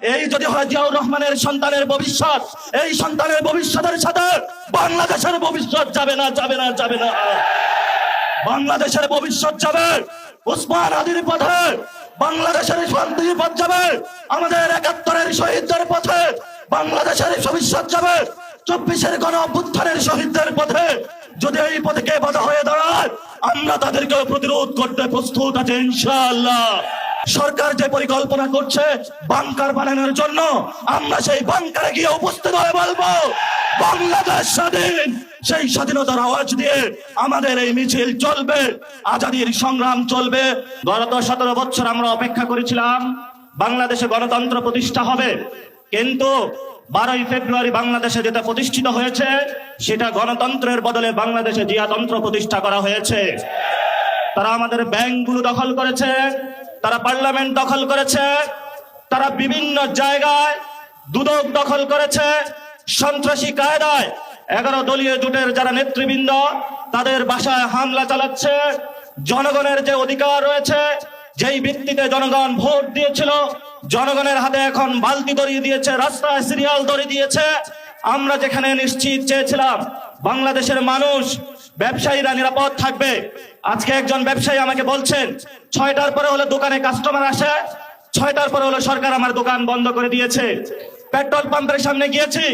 এই যদি হয় জিয়াউর রহমানের সন্তানের ভবিষ্যৎ, এই সন্তানের ভবিষ্যতের সাথে বাংলাদেশের ভবিষ্যৎ যাবে না, যাবে না, যাবে না। বাংলাদেশের ভবিষ্যৎ যাবে ওসমান হাদির পথে, বাংলাদেশের শান্তির পথ যাবে আমাদের ৭১-এর শহীদদের পথে, বাংলাদেশের ভবিষ্যৎ যাবে ২৪-এর গণ অভ্যুত্থানের শহীদদের পথে। যদি এই পথে বাধা হয়ে দাঁড়ায়, আমরা তাদেরকে প্রতিরোধ করতে প্রস্তুত আছি ইনশাআল্লাহ। সরকার যে পরিকল্পনা করছে বাংকার বানানোর জন্য, আমরা সেই বাংকারে গিয়ে উপস্থিত হয়ে বলবো বাংলাদেশ স্বাধীন। সেই স্বাধীনতার আওয়াজ দিয়ে আমাদের এই মিছিল চলবে, আজাদীর সংগ্রাম চলবে। গত ১৭ বছর আমরা অপেক্ষা করেছিলাম বাংলাদেশে গণতন্ত্র প্রতিষ্ঠা হবে, কিন্তু ১২ই ফেব্রুয়ারি বাংলাদেশে যেটা প্রতিষ্ঠিত হয়েছে সেটা গণতন্ত্রের বদলে বাংলাদেশে জিয়াতন্ত্র প্রতিষ্ঠা করা হয়েছে। তারা আমাদের ব্যাংকগুলো দখল করেছে, তারা পার্লামেন্ট দখল করেছে, তারা বিভিন্ন জায়গায় দুদক দখল করেছে, সন্ত্রাসী কায়দায় ১১ দলীয় জোটের যারা নেতৃবৃন্দ তাদের বাসায় হামলা চালাচ্ছে। জনগণের যে অধিকার রয়েছে, যেই ভিত্তিতে জনগণ ভোট দিয়েছিল, জনগণের হাতে এখন বালতি ধরিয়ে দিয়েছে, রাস্তায় সিরিয়াল ধরিয়ে দিয়েছে। আমরা যেখানে নিশ্চিত চেয়েছিলাম বাংলাদেশের মানুষ, ব্যবসায়ীরা নিরাপদ থাকবে, আজকে একজন ব্যবসায়ী আমাকে বলছেন ৬টার পরে হলে দোকানে কাস্টমার আসে, ৬টার পরে হলে সরকার আমার দোকান বন্ধ করে দিয়েছে। পেট্রোল পাম্পের সামনে গিয়েছি,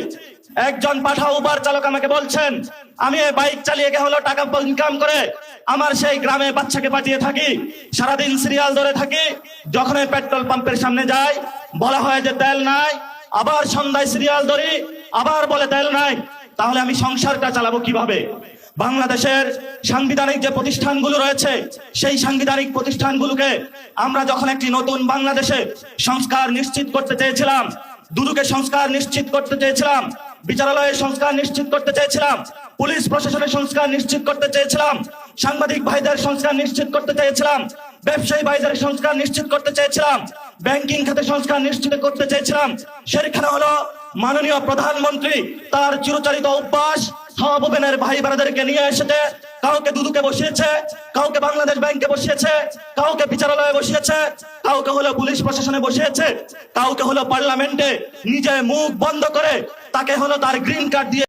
একজন পাঠা উবার চালক আমাকে বলছেন আমি বাইক চালিয়ে হলো টাকা ইনকাম করে আমার সেই গ্রামে বাচ্চাকে পাঠিয়ে থাকি, সারাদিন সিরিয়াল ধরে থাকি, যখন পেট্রোল পাম্পের সামনে যাই বলা হয় যে তেল নাই, আবার সন্ধ্যায় সিরিয়াল ধরি, আবার বলে তেল নাই। তাহলে আমি সংসারটা চালাবো কিভাবে? বাংলাদেশের সাংবিধানিক যে প্রতিষ্ঠানগুলো রয়েছে সেই সাংবিধানিক প্রতিষ্ঠানগুলোকে আমরা যখন একটি নতুন বাংলাদেশে সংস্কার নিশ্চিত করতে চেয়েছিলাম, দুদকে সংস্কার নিশ্চিত করতে চেয়েছিলাম, বিচারালয়ের সংস্কার নিশ্চিত করতে চেয়েছিলাম, পুলিশ প্রশাসনের সংস্কার নিশ্চিত করতে চেয়েছিলাম, সাংবাদিক ভাইদের সংস্কার নিশ্চিত করতে চেয়েছিলাম, ব্যবসায়ী ভাইদের সংস্কার নিশ্চিত করতে চেয়েছিলাম, ব্যাংকিং খাতে সংস্কার নিশ্চিত করতে চেয়েছিলাম, সেখানে হলো মাননীয় প্রধানমন্ত্রী তার চিরচরিত অভ্যাস সব ওপেনের ভাই বোনেদেরকে নিয়ে এসেছে, কাউকে দুদকে বসিয়েছে, কাউকে বাংলাদেশ ব্যাংকে বসিয়েছে, কাউকে বিচারালয়ে বসিয়েছে, কাউকে হলো পুলিশ প্রশাসনে বসিয়েছে, কাউকে হলো পার্লামেন্টে নিজে মুখ বন্ধ করে তাকে হলো তার গ্রিন কার্ড দিয়ে